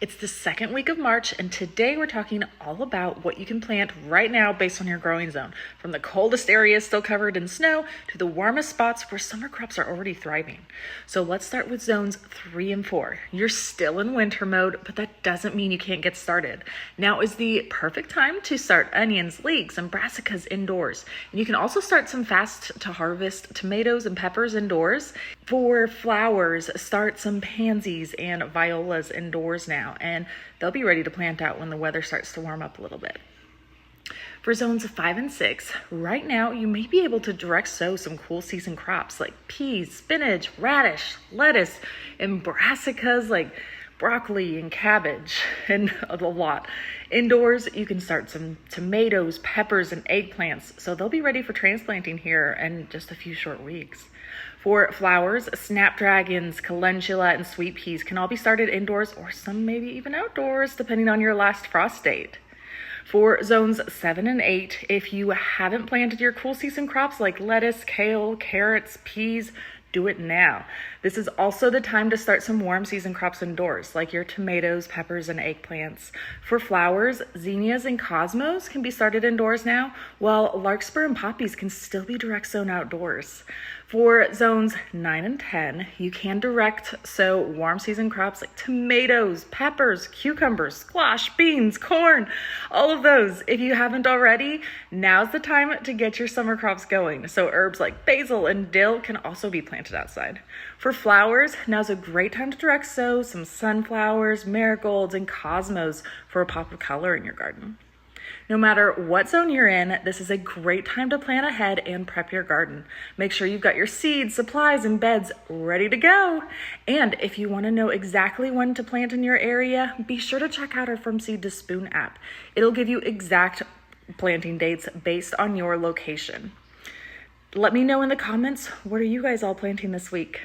It's the second week of March, and today we're talking all about what you can plant right now based on your growing zone, from the coldest areas still covered in snow to the warmest spots where summer crops are already thriving. So let's start with zones 3 and 4. You're still in winter mode, but that doesn't mean you can't get started. Now is the perfect time to start onions, leeks, and brassicas indoors. And you can also start some fast to harvest tomatoes and peppers indoors. For flowers, start some pansies and violas indoors now, and they'll be ready to plant out when the weather starts to warm up a little bit. For zones 5 and 6, right now you may be able to direct sow some cool season crops like peas, spinach, radish, lettuce, and brassicas like broccoli and cabbage, and a lot. Indoors, you can start some tomatoes, peppers, and eggplants, so they'll be ready for transplanting here in just a few short weeks. For flowers, snapdragons, calendula, and sweet peas can all be started indoors or some maybe even outdoors, depending on your last frost date. For zones 7 and 8, if you haven't planted your cool season crops like lettuce, kale, carrots, peas, do it now. This is also the time to start some warm season crops indoors, like your tomatoes, peppers, and eggplants. For flowers, zinnias and cosmos can be started indoors now, while larkspur and poppies can still be direct sown outdoors. For zones 9 and 10, you can direct sow warm season crops like tomatoes, peppers, cucumbers, squash, beans, corn, all of those. If you haven't already, now's the time to get your summer crops going. So herbs like basil and dill can also be planted outside. For flowers, now's a great time to direct sow some sunflowers, marigolds, and cosmos for a pop of color in your garden. No matter what zone you're in, this is a great time to plan ahead and prep your garden. Make sure you've got your seeds, supplies, and beds ready to go. And if you want to know exactly when to plant in your area, be sure to check out our From Seed to Spoon app. It'll give you exact planting dates based on your location. Let me know in the comments, what are you guys all planting this week?